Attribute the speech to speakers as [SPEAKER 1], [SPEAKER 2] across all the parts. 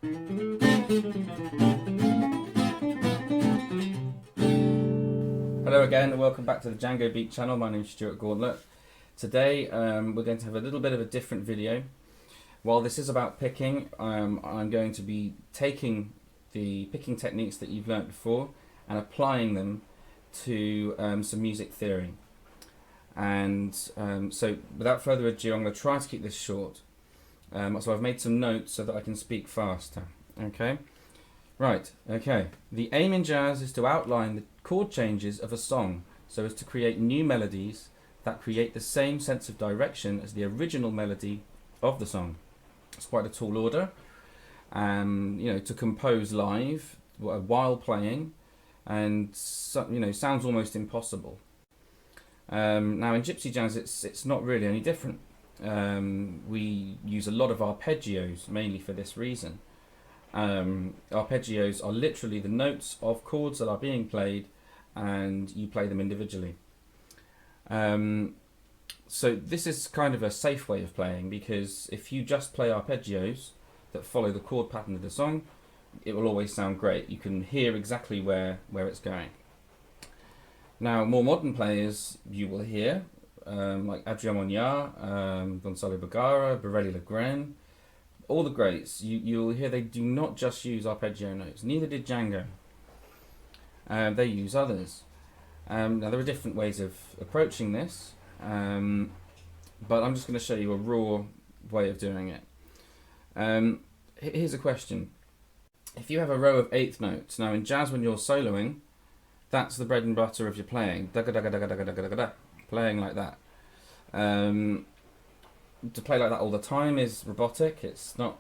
[SPEAKER 1] Hello again and welcome back to the Django Beat channel. My name is Stuart Gauntlet. Today we're going to have a little bit of a different video. While this is about picking, I'm going to be taking the picking techniques that you've learnt before and applying them to some music theory. And so without further ado, I'm going to try to keep this short. So I've made some notes so that I can speak faster. Okay? Right, okay. The aim in jazz is to outline the chord changes of a song so as to create new melodies that create the same sense of direction as the original melody of the song. It's quite a tall order, you know, to compose live while playing, and you know, sounds almost impossible. Now in Gypsy jazz, it's not really any different. We use a lot of arpeggios mainly for this reason. Arpeggios are literally the notes of chords that are being played, and you play them individually. So this is kind of a safe way of playing, because if you just play arpeggios that follow the chord pattern of the song, it will always sound great. You can hear exactly where it's going. Now more modern players you will hear, like Adrien Mognard, Gonzalo Bagara, Borelli Legren, all the greats, you'll hear they do not just use arpeggio notes. Neither did Django. They use others. Now there are different ways of approaching this, but I'm just going to show you a raw way of doing it. Here's a question. If you have a row of eighth notes, now in jazz when you're soloing, that's the bread and butter of your playing. Playing like that. To play like that all the time is robotic. It's not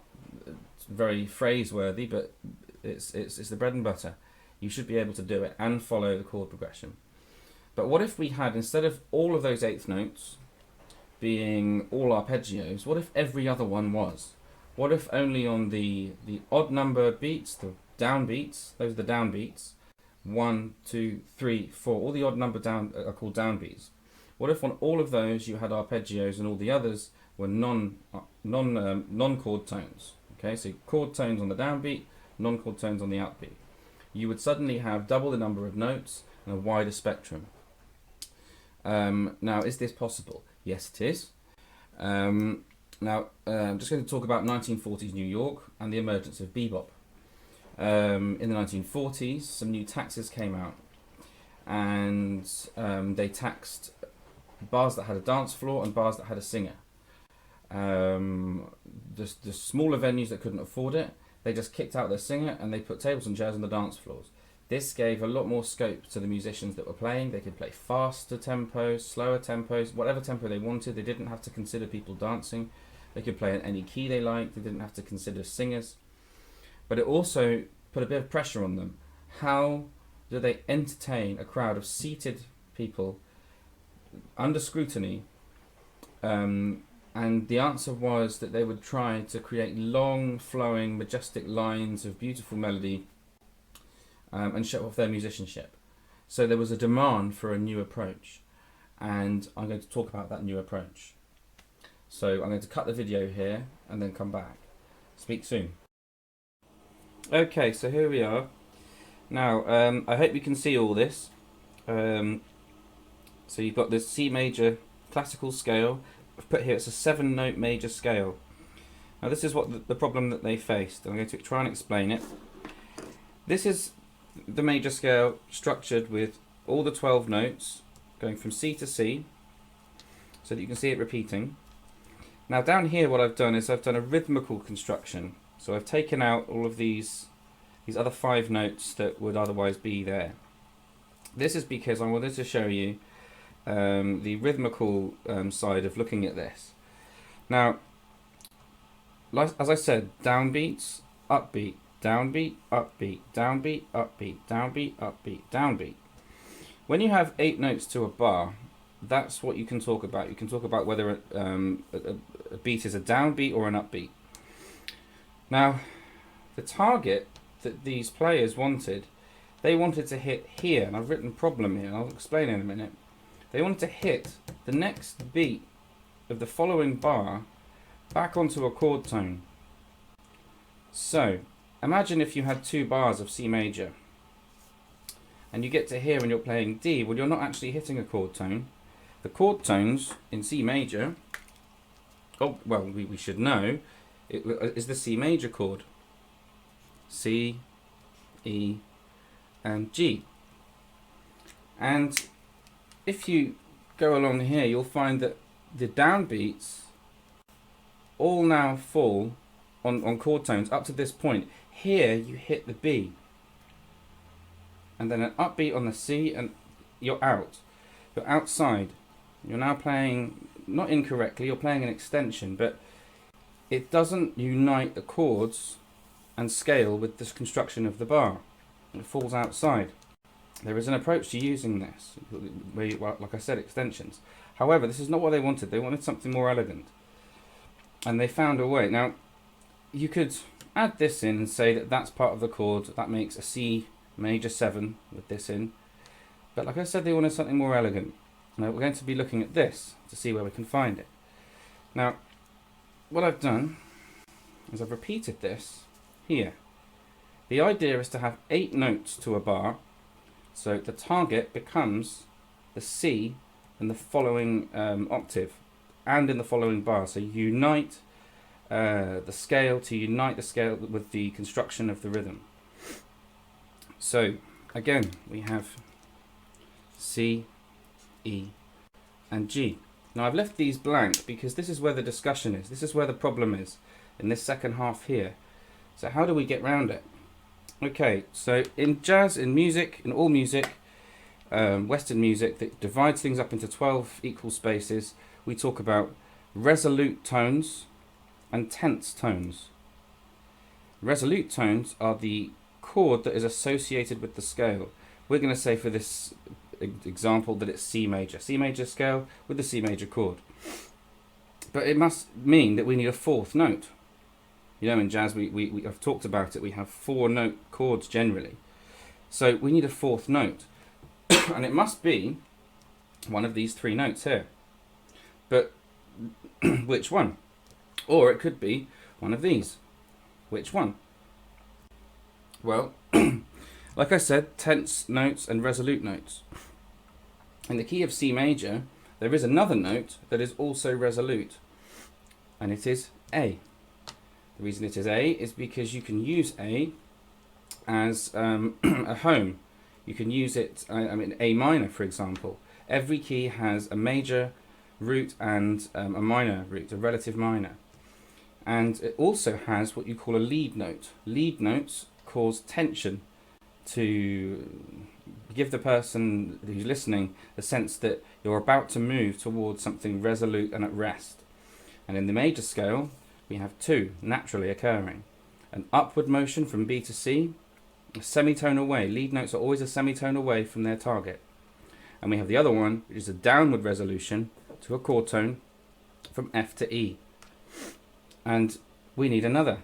[SPEAKER 1] very phrase-worthy, but it's the bread and butter. You should be able to do it and follow the chord progression. But what if we had, instead of all of those eighth notes being all arpeggios, what if every other one was? What if only on the odd number beats, the down beats, those are the down beats, 1, 2, 3, 4, all the odd number down are called down beats. What if on all of those you had arpeggios and all the others were non-chord tones? Okay, so chord tones on the downbeat, non-chord tones on the upbeat. You would suddenly have double the number of notes and a wider spectrum. Now, is this possible? Yes, it is. Now, I'm just going to talk about 1940s New York and the emergence of bebop. In the 1940s, some new taxes came out, and they taxed bars that had a dance floor and bars that had a singer. The smaller venues that couldn't afford it, they just kicked out their singer and they put tables and chairs on the dance floors. This gave a lot more scope to the musicians that were playing. They could play faster tempos, slower tempos, whatever tempo they wanted. They didn't have to consider people dancing. They could play in any key they liked. They didn't have to consider singers. But it also put a bit of pressure on them. How do they entertain a crowd of seated people under scrutiny? And the answer was that they would try to create long, flowing, majestic lines of beautiful melody and show off their musicianship. So there was a demand for a new approach, and I'm going to talk about that new approach. So I'm going to cut the video here and then come back. Speak soon. Okay, so here we are. Now, I hope you can see all this. So you've got this C major classical scale. I've put here, it's a 7-note major scale. Now this is what the problem that they faced. I'm going to try and explain it. This is the major scale structured with all the 12 notes going from C to C, so that you can see it repeating. Now down here what I've done is I've done a rhythmical construction. So I've taken out all of these other 5 notes that would otherwise be there. This is because I wanted to show you the rhythmical side of looking at this. Now, as I said, downbeats, upbeat, downbeat, upbeat, downbeat, upbeat, downbeat, upbeat, downbeat. When you have 8 notes to a bar, that's what you can talk about. You can talk about whether a beat is a downbeat or an upbeat. Now, the target that these players wanted, they wanted to hit here, and I've written problem here, and I'll explain in a minute. They wanted to hit the next beat of the following bar back onto a chord tone. So imagine if you had 2 bars of C major and you get to here when you're playing D, well, you're not actually hitting a chord tone. The chord tones in C major, oh, well, we should know, it is the C major chord. C, E, and G. And if you go along here, you'll find that the downbeats all now fall on chord tones up to this point. Here you hit the B, and then an upbeat on the C, and you're out. You're outside. You're now playing, not incorrectly, you're playing an extension, but it doesn't unite the chords and scale with this construction of the bar. It falls outside. There is an approach to using this, where you, well, like I said, extensions. However, this is not what they wanted. They wanted something more elegant. And they found a way. Now, you could add this in and say that that's part of the chord. That makes a C major 7 with this in. But like I said, they wanted something more elegant. Now, we're going to be looking at this to see where we can find it. Now, what I've done is I've repeated this here. The idea is to have 8 notes to a bar. So the target becomes the C in the following octave and in the following bar. So you unite the scale to unite the scale with the construction of the rhythm. So again, we have C, E, and G. Now I've left these blank because this is where the discussion is. This is where the problem is in this second half here. So how do we get round it? Okay, so in jazz, in music, in all music, Western music that divides things up into 12 equal spaces, we talk about resolute tones and tense tones. Resolute tones are the chord that is associated with the scale. We're going to say for this example that it's C major scale with the C major chord. But it must mean that we need a 4th note. You know, in jazz, we have talked about it. We have 4-note chords generally. So we need a 4th note. And it must be one of these 3 notes here. But which one? Or it could be one of these. Which one? Well, like I said, tense notes and resolute notes. In the key of C major, there is another note that is also resolute. And it is A. The reason it is A is because you can use A as a home. You can use it, I mean, A minor, for example. Every key has a major root and a minor root, a relative minor. And it also has what you call a lead note. Lead notes cause tension to give the person who's listening the sense that you're about to move towards something resolute and at rest. And in the major scale, we have 2 naturally occurring. An upward motion from B to C, a semitone away. Lead notes are always a semitone away from their target. And we have the other one, which is a downward resolution to a chord tone from F to E. And we need another.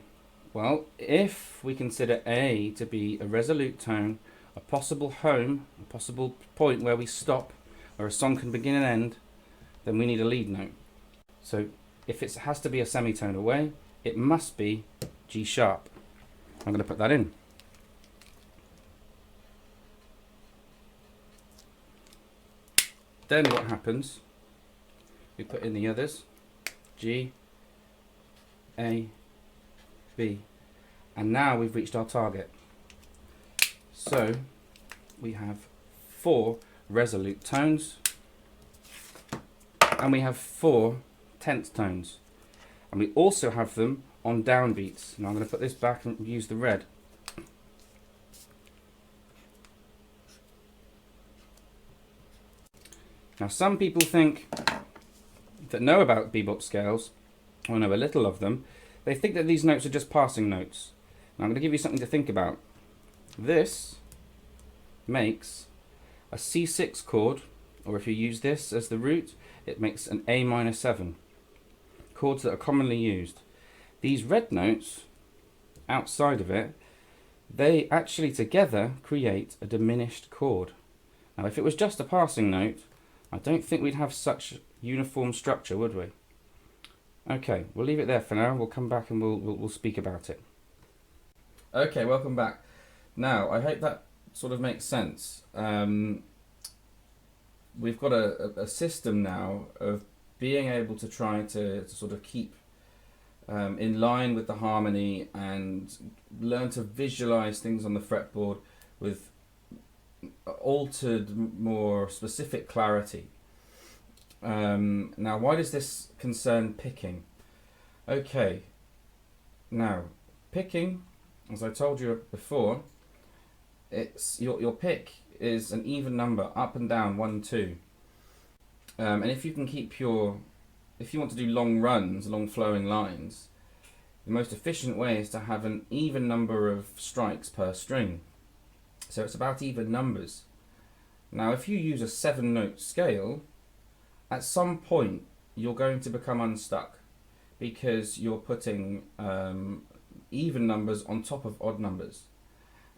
[SPEAKER 1] Well, if we consider A to be a resolute tone, a possible home, a possible point where we stop, where a song can begin and end, then we need a lead note. So if it has to be a semitone away, it must be G sharp. I'm going to put that in. Then what happens, we put in the others, G, A, B, and now we've reached our target. So we have 4 resolute tones and we have 4 tense tones, and we also have them on downbeats. Now I'm going to put this back and use the red. Now some people think that know about bebop scales, or know a little of them, they think that these notes are just passing notes. Now I'm going to give you something to think about. This makes a C6 chord, or if you use this as the root, it makes an A minor 7. Chords that are commonly used. These red notes outside of it, they actually together create a diminished chord. Now if it was just a passing note, I don't think we'd have such uniform structure, would we? Okay, we'll leave it there for now. We'll come back and we'll speak about it. Okay, welcome back. Now, I hope that sort of makes sense. We've got a system now of being able to try to sort of keep in line with the harmony and learn to visualize things on the fretboard with altered, more specific clarity. Now, why does this concern picking? Okay, now picking, as I told you before, it's your pick is an even number, up and down, 1, 2. And if you can keep if you want to do long runs, long flowing lines, the most efficient way is to have an even number of strikes per string. So it's about even numbers. Now, if you use a 7-note scale, at some point you're going to become unstuck because you're putting even numbers on top of odd numbers,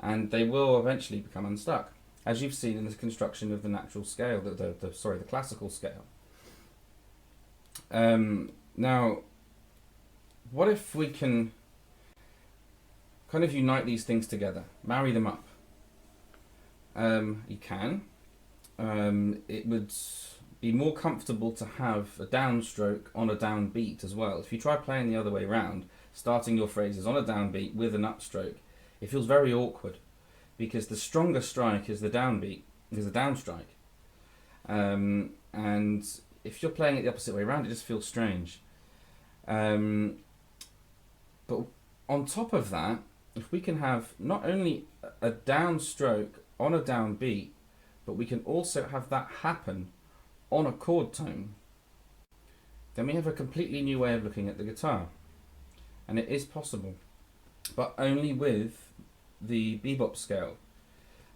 [SPEAKER 1] and they will eventually become unstuck, as you've seen in the construction of the natural scale, the classical scale. Now, what if we can kind of unite these things together, marry them up? You can. It would be more comfortable to have a downstroke on a downbeat as well. If you try playing the other way around, starting your phrases on a downbeat with an upstroke, it feels very awkward because the stronger strike is the downbeat, is the downstrike. And if you're playing it the opposite way around, it just feels strange. But on top of that, if we can have not only a downstroke on a downbeat, but we can also have that happen on a chord tone, then we have a completely new way of looking at the guitar. And it is possible, but only with the bebop scale.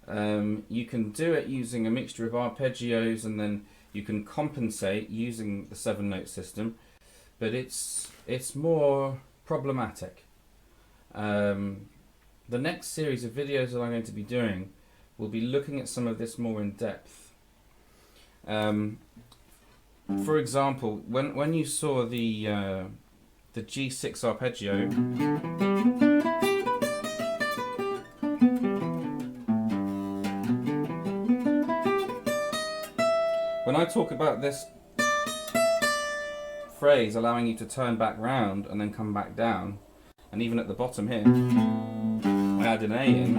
[SPEAKER 1] You can do it using a mixture of arpeggios, and then you can compensate using the 7-note system, but it's more problematic. The next series of videos that I'm going to be doing will be looking at some of this more in depth. For example, when you saw the G6 arpeggio, when I talk about this phrase allowing you to turn back round and then come back down, and even at the bottom here, I add an A in.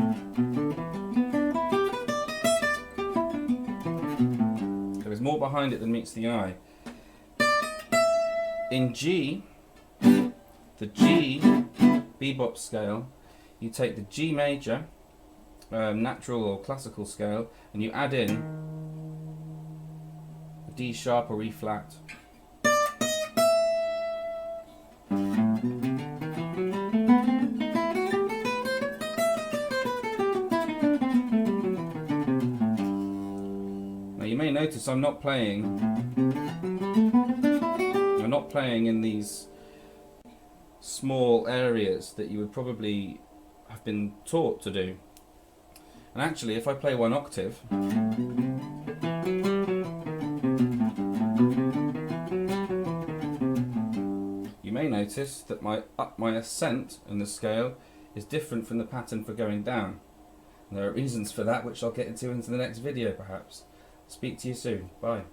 [SPEAKER 1] There is more behind it than meets the eye. In G, the G bebop scale, you take the G major, natural or classical scale, and you add in a D sharp or E flat. Now you may notice I'm not playing in these small areas that you would probably have been taught to do. And actually, if I play 1 octave, you may notice that my ascent in the scale is different from the pattern for going down. And there are reasons for that, which I'll get into the next video perhaps. Speak to you soon. Bye.